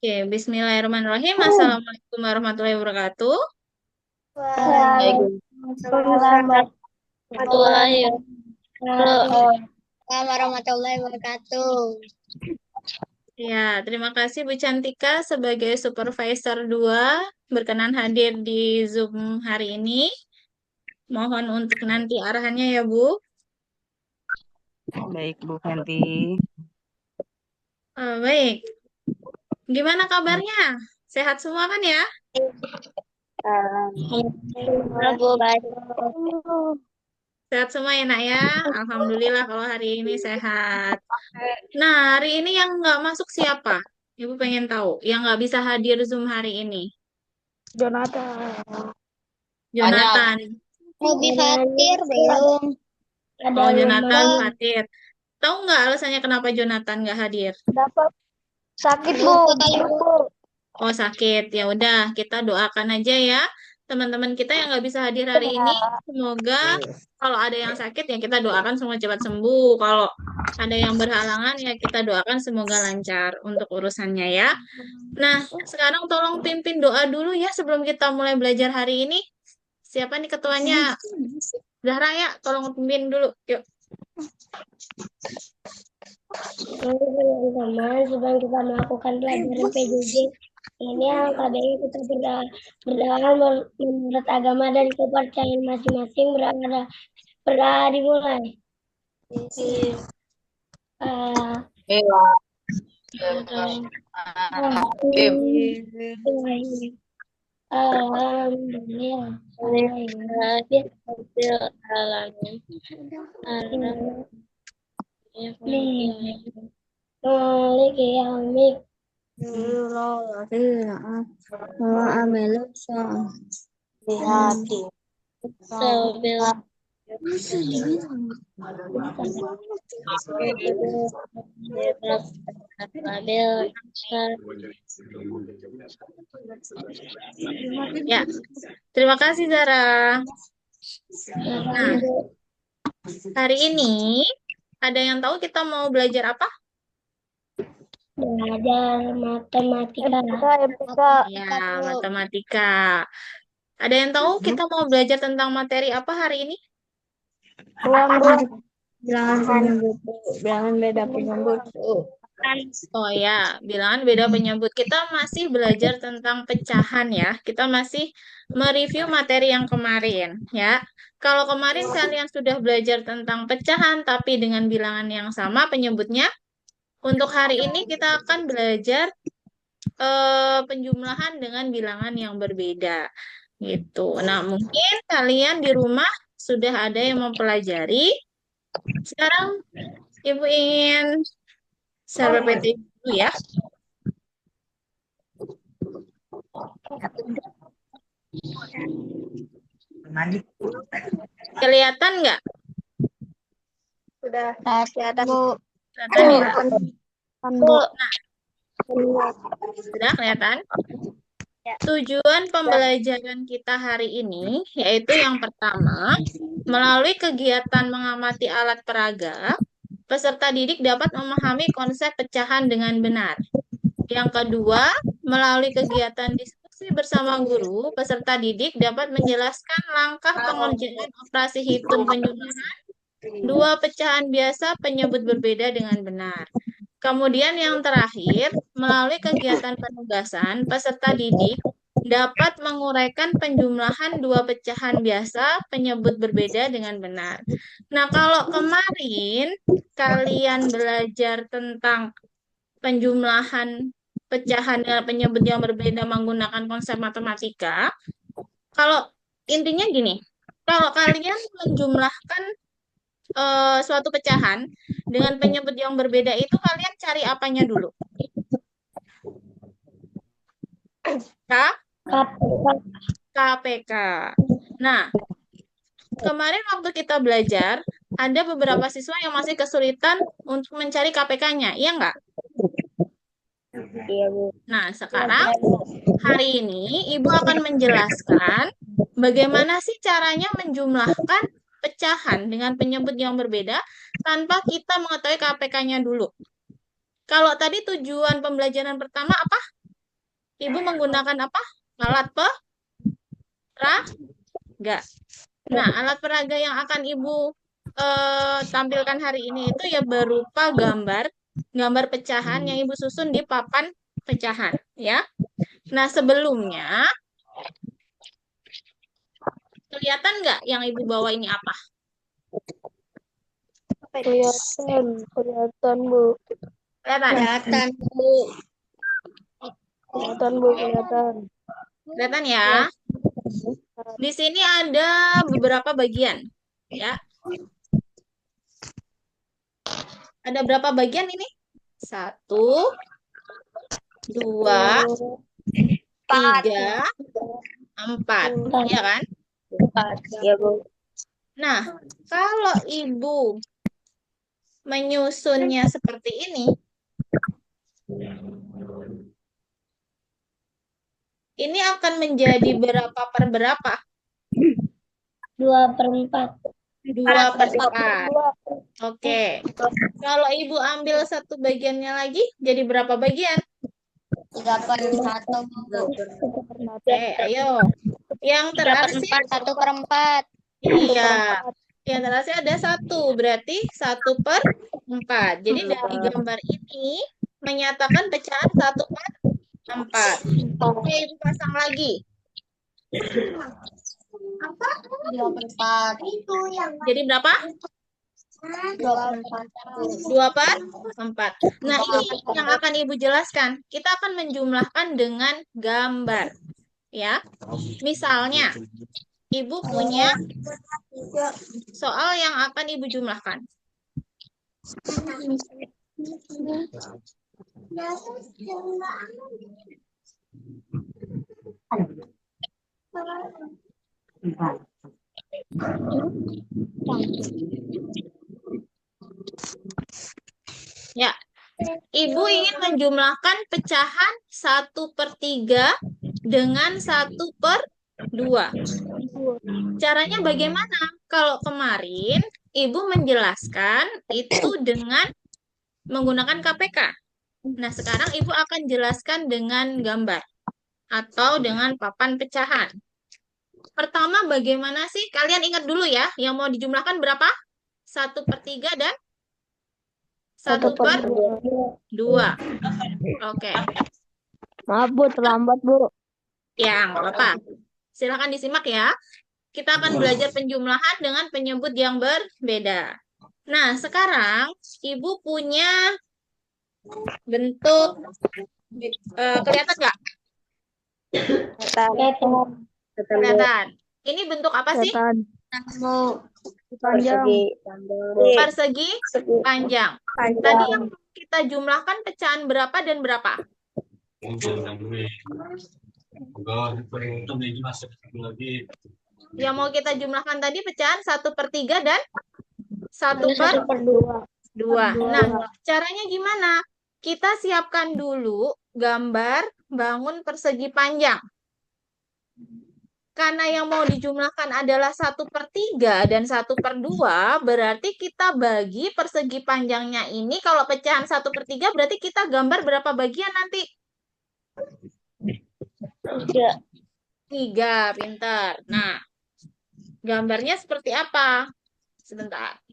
Oke, Bismillahirrahmanirrahim. Assalamualaikum warahmatullahi wabarakatuh. Waalaikumsalam Warahmatullahi wabarakatuh. warahmatullahi wabarakatuh. Ya, terima kasih Bu Cantika sebagai supervisor 2 berkenan hadir di Zoom hari ini. Mohon untuk nanti arahannya ya, Bu. Baik, Bu Fenty. Baik, gimana kabarnya? Sehat semua kan ya? Alhamdulillah, Bu, baik. Sehat semua ya, Nak ya? Alhamdulillah kalau hari ini sehat. Nah, hari ini yang nggak masuk siapa? Ibu pengen tahu. Yang nggak bisa hadir Zoom hari ini. Jonathan. Jonathan. Robi Fatir belum. Oh, Jonathan Fatir. Tahu nggak alasannya kenapa Jonathan nggak hadir? Dapat sakit, Bu. Lupa kali, Bu. Oh, sakit. Ya udah, kita doakan aja ya. Teman-teman kita yang nggak bisa hadir hari ini, semoga kalau ada yang sakit ya kita doakan semua cepat sembuh. Kalau ada yang berhalangan ya kita doakan semoga lancar untuk urusannya ya. Nah, sekarang tolong pimpin doa dulu ya sebelum kita mulai belajar hari ini. Siapa nih ketuanya? Zahra ya, tolong pimpin dulu. Yuk. Teman-teman, sebelum kita melakukan pelajaran PJJ, ini yang KBI kita berdoa menurut agama dan kepercayaan masing-masing berdoa dimulai. Alhamdulillah. Malik yaumid. Ya, terima kasih Zara. Nah, hari ini ada yang tahu kita mau belajar apa? Belajar matematika. Ya, matematika. Ada yang tahu kita mau belajar tentang materi apa hari ini? Bilangan beda penyebut. Oh ya, bilangan beda penyebut. Kita masih belajar tentang pecahan ya. Kita masih mereview materi yang kemarin ya. Kalau kemarin kalian sudah belajar tentang pecahan tapi dengan bilangan yang sama penyebutnya, untuk hari ini kita akan belajar penjumlahan dengan bilangan yang berbeda gitu. Nah, mungkin kalian di rumah sudah ada yang mempelajari. Sekarang Ibu ingin share PPT dulu ya. Kelihatan nggak? Sudah kelihatan, Bu. Kelihatan ya? Bu. Sudah kelihatan? Ya. Tujuan pembelajaran kita hari ini yaitu yang pertama, melalui kegiatan mengamati alat peraga, peserta didik dapat memahami konsep pecahan dengan benar. Yang kedua, melalui kegiatan diskusi bersama guru, peserta didik dapat menjelaskan langkah pengerjaan operasi hitung penjumlahan dua pecahan biasa penyebut berbeda dengan benar. Kemudian yang terakhir, melalui kegiatan penugasan, peserta didik dapat menguraikan penjumlahan dua pecahan biasa penyebut berbeda dengan benar. Nah, kalau kemarin kalian belajar tentang penjumlahan pecahan dengan penyebut yang berbeda menggunakan konsep matematika, kalau intinya gini, kalau kalian menjumlahkan suatu pecahan dengan penyebut yang berbeda itu kalian cari apanya dulu? K? KPK. Nah, kemarin waktu kita belajar, ada beberapa siswa yang masih kesulitan untuk mencari KPK-nya, iya nggak? Iya, Bu. Nah, sekarang hari ini Ibu akan menjelaskan bagaimana sih caranya menjumlahkan pecahan dengan penyebut yang berbeda tanpa kita mengetahui KPK-nya dulu. Kalau tadi tujuan pembelajaran pertama apa? Ibu menggunakan apa? Alat peraga. Nah, alat peraga yang akan Ibu tampilkan hari ini itu ya berupa gambar pecahan yang Ibu susun di papan pecahan, ya. Nah, sebelumnya kelihatan nggak yang Ibu bawa ini apa? Kelihatan, Bu. Kelihatan? Bu. Kelihatan, Bu, kelihatan. Kelihatan ya? Di sini ada beberapa bagian, ya. Ada berapa bagian ini? 1, 2, 3, 4, ya kan? Ya, Bu. Nah, kalau Ibu menyusunnya seperti ini akan menjadi berapa per berapa? 2/4. 2/4. Oke. Kalau Ibu ambil satu bagiannya lagi, jadi berapa bagian? 3/1. Oke, ayo. Yang terarsip 1/4. iya. Yang terarsip ada 1, berarti 1/4. Jadi dari gambar ini menyatakan pecahan 1/4. Oke, Ibu pasang lagi. 2/4. Itu yang Jadi berapa? 2/4. 2/4. Nah, ini yang akan Ibu jelaskan. Kita akan menjumlahkan dengan gambar. Ya. Misalnya, Ibu punya soal yang akan Ibu jumlahkan. Ya, Ibu ingin menjumlahkan pecahan 1/3 dengan 1/2. Caranya bagaimana? Kalau kemarin Ibu menjelaskan itu dengan menggunakan KPK. Nah, sekarang Ibu akan jelaskan dengan gambar atau dengan papan pecahan. Pertama, bagaimana sih? Kalian ingat dulu ya, yang mau dijumlahkan berapa? 1/3 dan 1/2. Oke. Maaf, Bu, terlambat, Bu. Ya, nggak apa-apa. Silakan disimak ya. Kita akan belajar penjumlahan dengan penyebut yang berbeda. Nah, sekarang Ibu punya bentuk, kelihatan nggak? Kelihatan. Ini bentuk apa sih? Panjang. Persegi panjang. Tadi yang kita jumlahkan pecahan berapa dan berapa? Yang mau kita jumlahkan tadi pecahan 1/3 dan 1/2. Nah, caranya gimana? Kita siapkan dulu gambar bangun persegi panjang. Karena yang mau dijumlahkan adalah 1/3 dan 1/2, berarti kita bagi persegi panjangnya ini, kalau pecahan 1/3 berarti kita gambar berapa bagian nanti? 3, pintar. Nah, gambarnya seperti apa? Sebentar.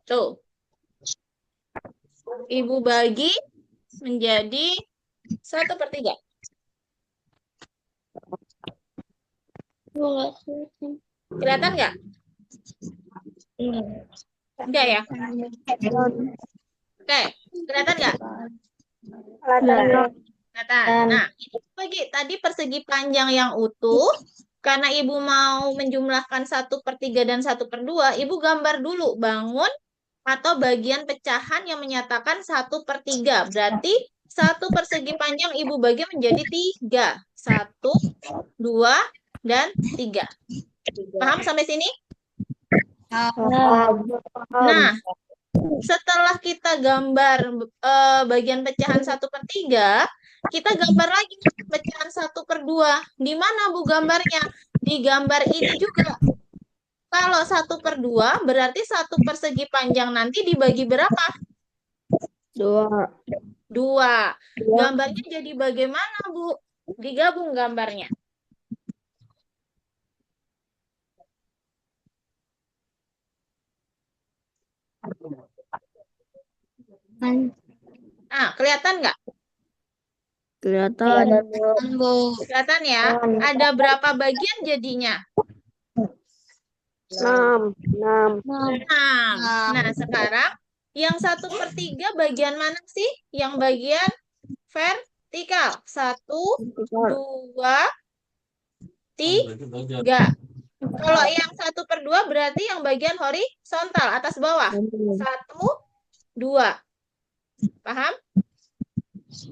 Tuh. Ibu bagi menjadi 1/3. Kelihatan nggak? Enggak ya? Oke, kelihatan nggak? Kelihatan. Nah, ini bagi tadi persegi panjang yang utuh. Karena Ibu mau menjumlahkan 1/3 dan 1/2, Ibu gambar dulu bangun atau bagian pecahan yang menyatakan 1/3. Berarti 1 persegi panjang Ibu bagi menjadi 3. 1, 2, dan 3. Paham sampai sini? Nah, setelah kita gambar bagian pecahan 1/3, kita gambar lagi pecahan 1/2. Di mana Bu gambarnya? Di gambar ini juga. Kalau 1/2 berarti 1 persegi panjang nanti dibagi berapa? 2. 2. Gambarnya jadi bagaimana, Bu? Digabung gambarnya. Ah, kelihatan nggak? Kelihatan. Kelihatan ya? Ada berapa bagian jadinya? 6. 6. 6. Nah, sekarang yang 1/3 bagian mana sih? Yang bagian vertikal. 1, 2, 3. Kalau yang 1/2 berarti yang bagian horizontal, atas bawah. 1, 2. Paham?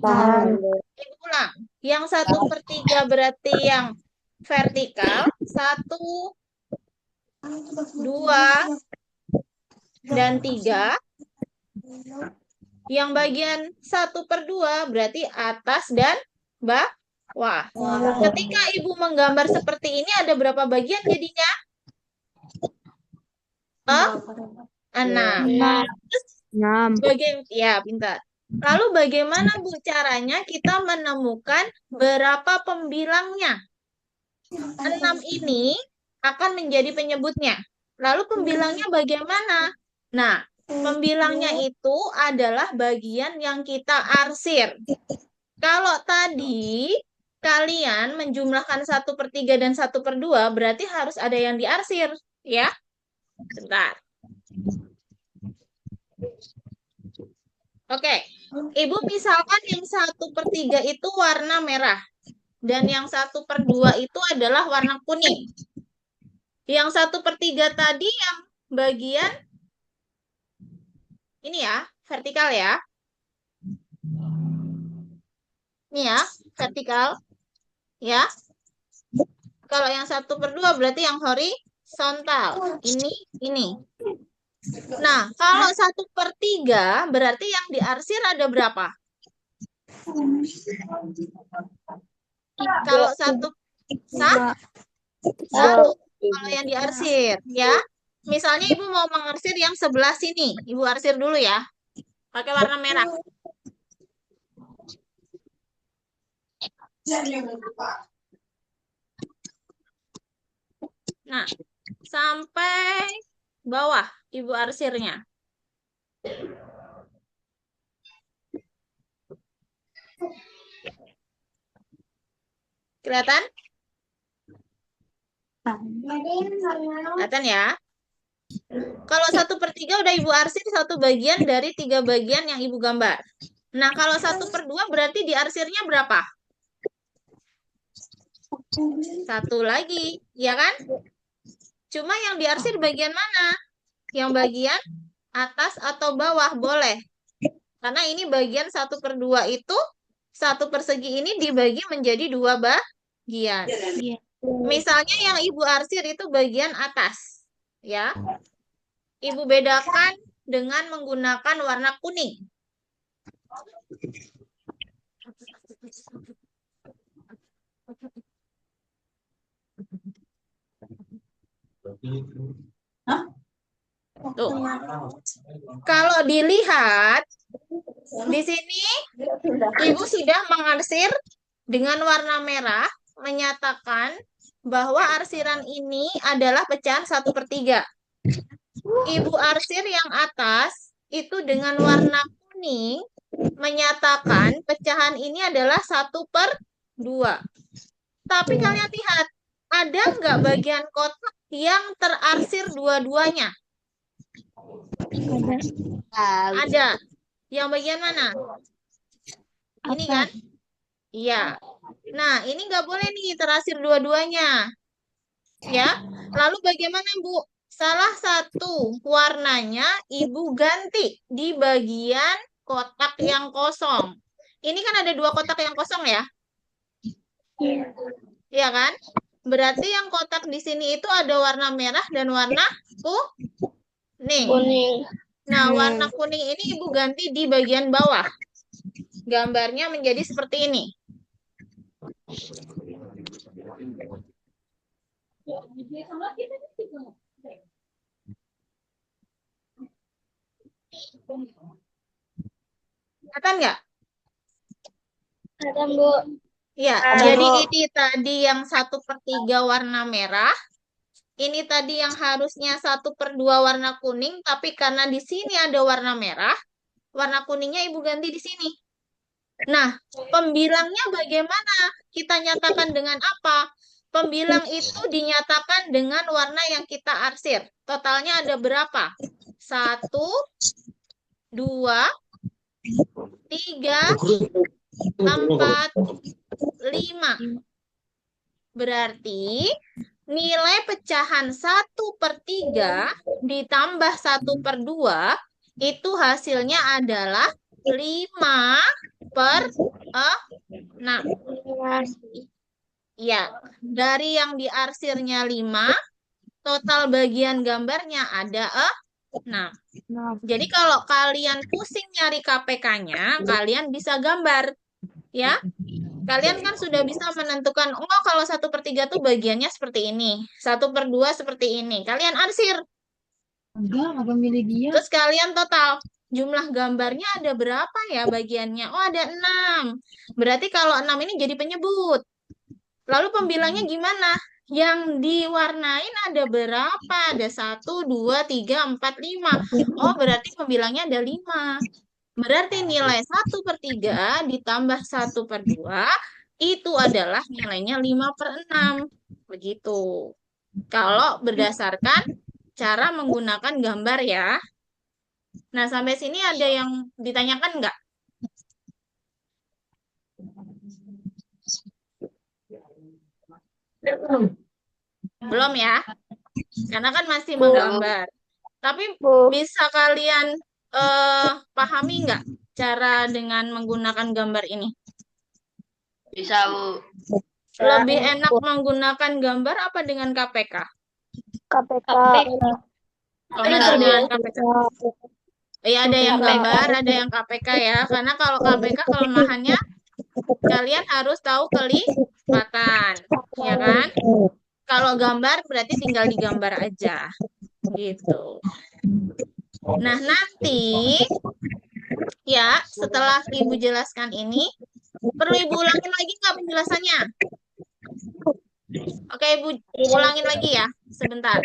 Paham. Ibu ulang. Yang 1/3 berarti yang vertikal. 1, 2, dan 3. Yang bagian 1/2 berarti atas dan bawah. Ketika Ibu menggambar seperti ini, ada berapa bagian jadinya? 6. 6. Ya, pintar. Lalu bagaimana, Bu, caranya kita menemukan berapa pembilangnya? 6 ini akan menjadi penyebutnya. Lalu pembilangnya bagaimana? Nah, pembilangnya itu adalah bagian yang kita arsir. Kalau tadi kalian menjumlahkan 1/3 dan 1/2, berarti harus ada yang diarsir, ya. Bentar. Oke, Ibu misalkan yang 1/3 itu warna merah. Dan yang 1/2 itu adalah warna kuning. Yang 1/3 tadi yang bagian ini ya, vertikal ya. Ini ya, vertikal. Ya. Kalau yang 1/2 berarti yang horizontal. Ini. Nah, kalau 1/3 berarti yang diarsir ada berapa? Kalau satu. Kalau yang diarsir, ya. Misalnya Ibu mau mengarsir yang sebelah sini. Ibu arsir dulu ya. Pakai warna merah. Nah, sampai bawah Ibu arsirnya. Kelihatan? Kelihatan ya? Kalau 1/3 udah Ibu arsir satu bagian dari 3 bagian yang Ibu gambar. Nah, kalau 1/2 berarti diarsirnya berapa? 1 lagi, ya kan? Cuma yang diarsir bagian mana? Yang bagian atas atau bawah boleh. Karena ini bagian 1/2 itu, 1 persegi ini dibagi menjadi 2 bagian. Misalnya yang Ibu arsir itu bagian atas. Ya. Ibu bedakan dengan menggunakan warna kuning. Tuh. Kalau dilihat di sini Ibu sudah mengarsir dengan warna merah, menyatakan bahwa arsiran ini adalah pecahan 1/3. Ibu arsir yang atas itu dengan warna kuning, menyatakan pecahan ini adalah 1/2. Tapi kalian lihat, ada nggak bagian kotak yang terarsir dua-duanya? Ada. Yang bagian mana? Ini kan? Iya. Nah, ini nggak boleh nih terarsir dua-duanya. Ya. Lalu bagaimana, Bu? Salah satu warnanya Ibu ganti di bagian kotak yang kosong. Ini kan ada 2 kotak yang kosong ya? Iya kan? Berarti yang kotak di sini itu ada warna merah dan warna kuning. Nah, warna kuning ini Ibu ganti di bagian bawah. Gambarnya menjadi seperti ini. Kelihatan nggak? Kelihatan, Bu. Ya, Ada, jadi Bu. ini tadi yang 1/3 warna merah. Ini tadi yang harusnya 1/2 warna kuning, tapi karena di sini ada warna merah, warna kuningnya Ibu ganti di sini. Nah, pembilangnya bagaimana? Kita nyatakan dengan apa? Pembilang itu dinyatakan dengan warna yang kita arsir. Totalnya ada berapa? 1, 2, 3, 4, 5. Berarti nilai pecahan 1/3 ditambah 1/2 itu hasilnya adalah 5/6. Ya, dari yang diarsirnya 5, total bagian gambarnya ada 6. Jadi kalau kalian pusing nyari KPK-nya, kalian bisa gambar. Ya, kalian kan sudah bisa menentukan, oh kalau 1/3 tuh bagiannya seperti ini, 1/2 seperti ini. Kalian arsir. Enggak milih dia. Terus kalian total. Jumlah gambarnya ada berapa ya bagiannya? Oh, ada 6. Berarti kalau 6 ini jadi penyebut. Lalu pembilangnya gimana? Yang diwarnain ada berapa? Ada 1, 2, 3, 4, 5. Oh, berarti pembilangnya ada 5. Berarti nilai 1/3 ditambah 1/2 itu adalah nilainya 5/6. Begitu. Kalau berdasarkan cara menggunakan gambar ya. Nah, sampai sini ada yang ditanyakan nggak? Belum ya? Karena kan masih menggambar. Tapi bisa kalian pahami nggak cara dengan menggunakan gambar ini? Bisa, Bu. Lebih enak menggunakan gambar apa dengan KPK? KPK. Kalau masih dengan KPK. Ya, ada yang gambar, ada yang KPK ya. Karena kalau KPK kelemahannya kalian harus tahu kelipatan, ya kan? Kalau gambar berarti tinggal digambar aja, gitu. Nah, nanti ya setelah Ibu jelaskan ini, perlu Ibu ulangin lagi nggak penjelasannya? Oke, Ibu ulangin lagi ya, sebentar.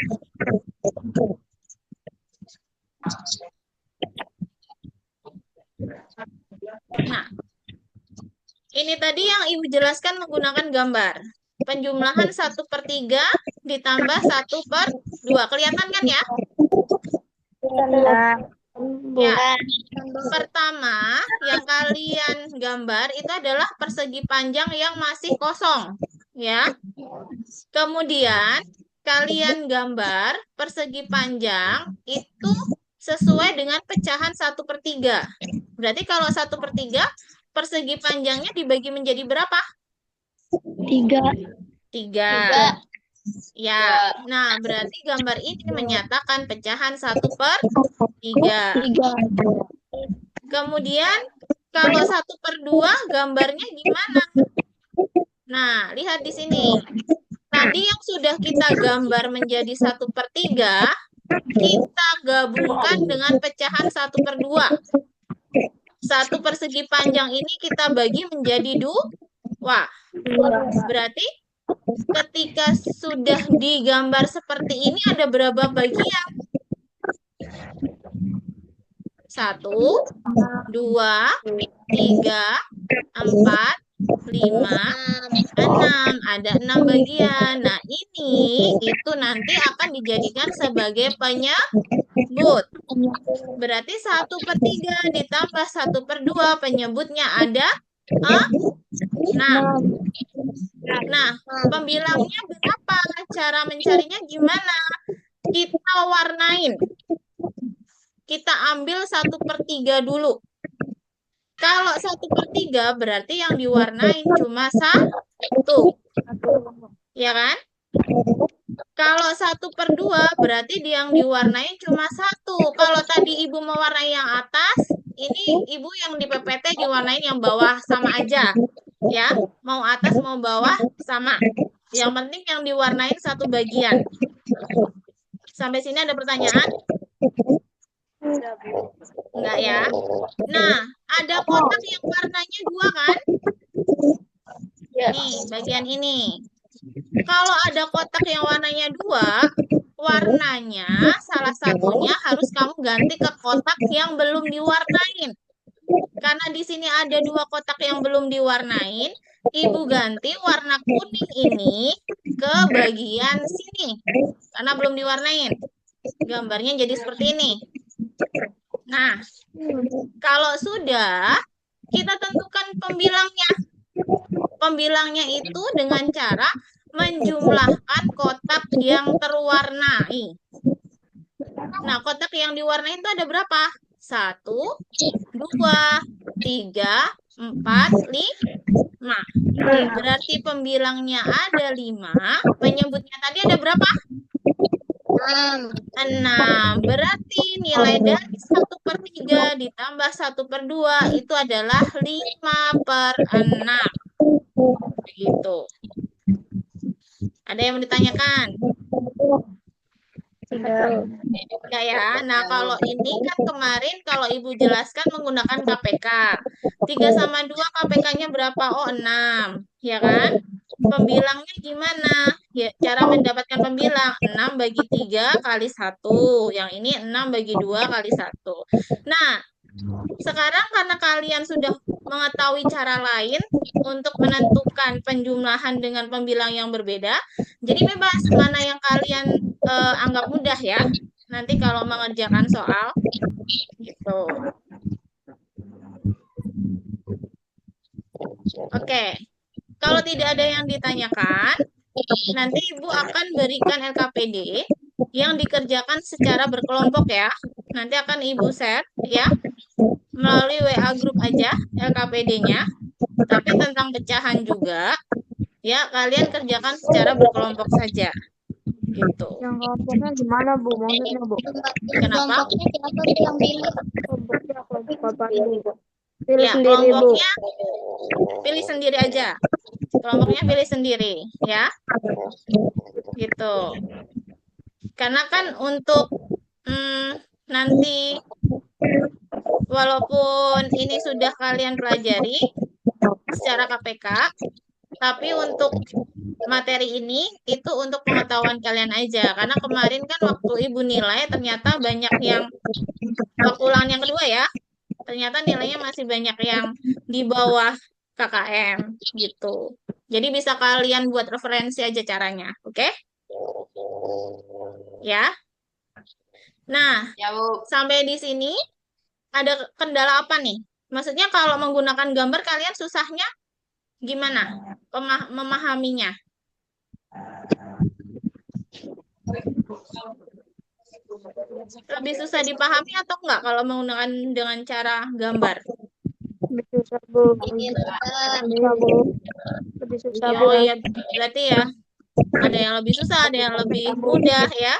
Nah, ini tadi yang Ibu jelaskan menggunakan gambar. Penjumlahan 1/3 ditambah 1/2. Kelihatan kan ya? Ya. Pertama, yang kalian gambar itu adalah persegi panjang yang masih kosong. Ya. Kemudian, kalian gambar persegi panjang itu sesuai dengan pecahan 1/3. Berarti kalau 1/3, persegi panjangnya dibagi menjadi berapa? 3. Ya, nah berarti gambar ini menyatakan pecahan 1/3. Kemudian kalau 1/2 gambarnya gimana? Nah, lihat di sini. Tadi yang sudah kita gambar menjadi 1/3, kita gabungkan dengan pecahan 1/2. Satu persegi panjang ini kita bagi menjadi 2. Berarti ketika sudah digambar seperti ini ada berapa bagian? 1, 2, 3, 4, 5, 6. Ada 6 bagian. Nah, ini itu nanti akan dijadikan sebagai penyebut. Berarti 1/3 ditambah 1/2 penyebutnya ada 6. Nah, pembilangnya berapa? Cara mencarinya gimana? Kita warnain. Kita ambil 1/3 dulu. Kalau 1/3 berarti yang diwarnain cuma 1. Ya kan? Kalau 1/2 berarti yang diwarnain cuma 1. Kalau tadi Ibu mewarnai yang atas, ini Ibu yang di PPT diwarnain yang bawah sama aja. Ya, mau atas mau bawah sama. Yang penting yang diwarnain satu bagian. Sampai sini ada pertanyaan? Enggak ya? Nah, ada kotak yang warnanya 2 kan? Ya. Nih, bagian ini. Kalau ada kotak yang warnanya 2, warnanya salah satunya harus kamu ganti ke kotak yang belum diwarnain. Karena di sini ada 2 kotak yang belum diwarnain, Ibu ganti warna kuning ini ke bagian sini. Karena belum diwarnain. Gambarnya jadi seperti ini. Nah, kalau sudah, kita tentukan pembilangnya. Pembilangnya itu dengan cara menjumlahkan kotak yang terwarnai. Nah, kotak yang diwarnai itu ada berapa? 1, 2, 3, 4, 5. Berarti pembilangnya ada 5. Penyebutnya tadi ada berapa? 6. Berarti nilai dari 1/3 ditambah 1/2 itu adalah 5/6. Begitu. Ada yang mau ditanyakan? Enggak ya. Nah, kalau ini kan kemarin kalau Ibu jelaskan menggunakan KPK. 3 sama 2 KPK-nya berapa? Oh, 6. Ya kan? Pembilangnya gimana? Ya, cara mendapatkan pembilang 6 bagi 3 kali 1. Yang ini 6 bagi 2 kali 1. Nah, sekarang karena kalian sudah mengetahui cara lain untuk menentukan penjumlahan dengan pembilang yang berbeda, jadi bebas mana yang kalian anggap mudah ya. Nanti kalau mengerjakan soal gitu. Oke. Kalau tidak ada yang ditanyakan, nanti Ibu akan berikan LKPD yang dikerjakan secara berkelompok ya. Nanti akan Ibu share ya melalui WA grup aja LKPD-nya. Tapi tentang pecahan juga ya kalian kerjakan secara berkelompok saja. Gitu. Yang kelompoknya gimana, Bu? Maksudnya, Bu? Kenapa? Kelompoknya siapa sih yang pilih? Kelompoknya kelompok apa dulu, Bu? Pilih Ya, sendiri, Bu. kelompoknya pilih sendiri aja. Kelompoknya pilih sendiri, ya. Gitu. Karena kan untuk nanti walaupun ini sudah kalian pelajari secara KPK, tapi untuk materi ini itu untuk pengetahuan kalian aja. Karena kemarin kan waktu Ibu nilai ternyata banyak yang waktu ulangan yang kedua ya. Ternyata nilainya masih banyak yang di bawah KKM gitu. Jadi bisa kalian buat referensi aja caranya, oke? Ya. Nah, Ya, Bu. sampai di sini ada kendala apa nih? Maksudnya kalau menggunakan gambar kalian susahnya gimana? Memahaminya. Lebih susah dipahami atau enggak kalau menggunakan dengan cara gambar? Lebih susah, Bu. Iya, Bu. Lebih susah, Bu. Oh iya, berarti ya ada yang lebih susah, ada yang lebih mudah ya.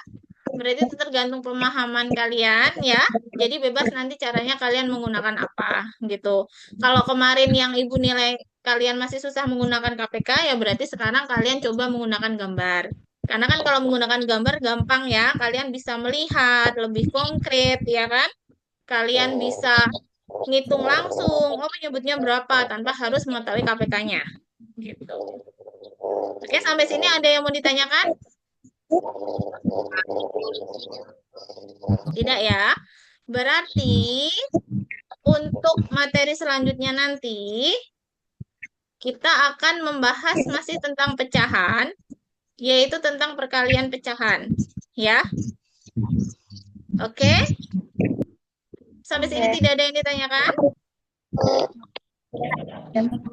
Berarti itu tergantung pemahaman kalian ya. Jadi bebas nanti caranya kalian menggunakan apa gitu. Kalau kemarin yang Ibu nilai kalian masih susah menggunakan KPK ya berarti sekarang kalian coba menggunakan gambar. Karena kan kalau menggunakan gambar gampang ya, kalian bisa melihat lebih konkret ya kan. Kalian bisa ngitung langsung, oh penyebutnya berapa tanpa harus mengetahui KPK-nya. Gitu. Oke, sampai sini ada yang mau ditanyakan? Tidak ya. Berarti untuk materi selanjutnya nanti kita akan membahas masih tentang pecahan, yaitu tentang perkalian pecahan. Ya. Oke. Sampai sini tidak ada yang ditanyakan?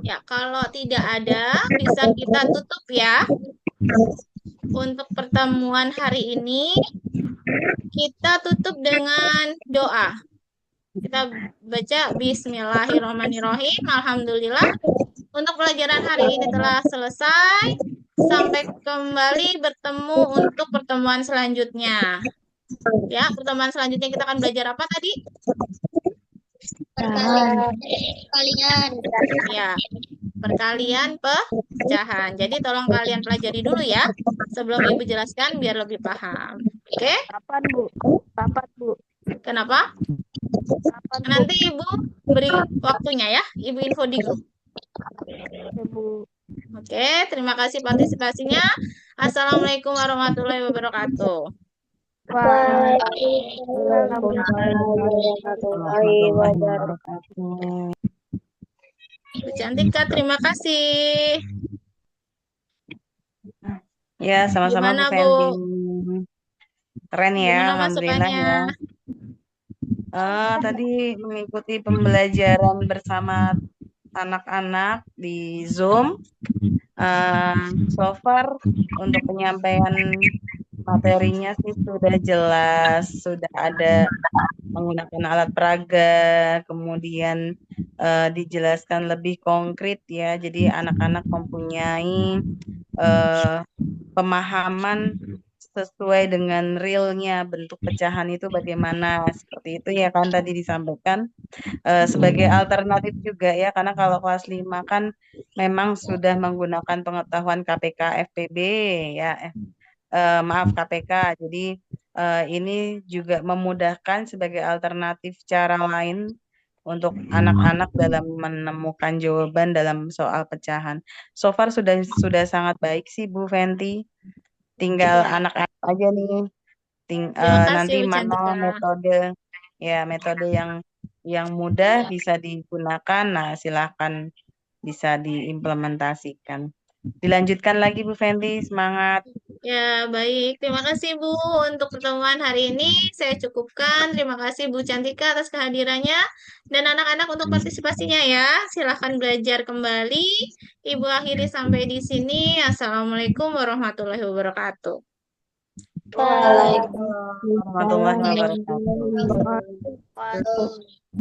Ya, kalau tidak ada, bisa kita tutup ya. Untuk pertemuan hari ini, kita tutup dengan doa. Kita baca Bismillahirrahmanirrahim. Alhamdulillah. Untuk pelajaran hari ini telah selesai. Sampai kembali bertemu untuk pertemuan selanjutnya. Ya, pertemuan selanjutnya kita akan belajar apa tadi? Perkalian. Ya, perkalian pecahan. Jadi tolong kalian pelajari dulu ya, sebelum Ibu jelaskan biar lebih paham. Oke? Kapan, Bu? Kapan, Bu? Kenapa? Nanti Ibu beri waktunya ya, Ibu info di grup. Ya, Bu. Oke, terima kasih partisipasinya. Assalamualaikum warahmatullahi wabarakatuh. Waalaikumsalam. Warahmatullahi wabarakatuh. Bu Cantika, terima kasih. Ya, sama-sama Gimana, Bu Bu? Fendi. Keren ya, Gimana alhamdulillah masukannya? ya. Tadi mengikuti pembelajaran bersama anak-anak di Zoom. So far untuk penyampaian materinya sih sudah jelas, sudah ada menggunakan alat peraga, kemudian dijelaskan lebih konkret ya. Jadi anak-anak mempunyai pemahaman sesuai dengan realnya bentuk pecahan itu bagaimana, seperti itu ya kan tadi disampaikan. Sebagai alternatif juga ya, karena kalau kelas 5 kan memang sudah menggunakan pengetahuan KPK FPB ya, maaf KPK. Jadi ini juga memudahkan sebagai alternatif cara lain untuk anak-anak dalam menemukan jawaban dalam soal pecahan. So far sudah sangat baik sih Bu Fenti. Tinggal Ya. anak-anak aja nih. Terima kasih, Nanti Bu mana Cantika. metode yang mudah bisa digunakan. Nah, silahkan bisa diimplementasikan. Dilanjutkan lagi Bu Fenti, semangat. Ya, baik. Terima kasih, Bu. Untuk pertemuan hari ini saya cukupkan. Terima kasih, Bu Cantika, atas kehadirannya. Dan anak-anak untuk partisipasinya ya. Silahkan belajar kembali. Ibu akhiri sampai di sini. Assalamualaikum warahmatullahi wabarakatuh. Waalaikumsalam warahmatullahi wabarakatuh. Waalaikumsalam.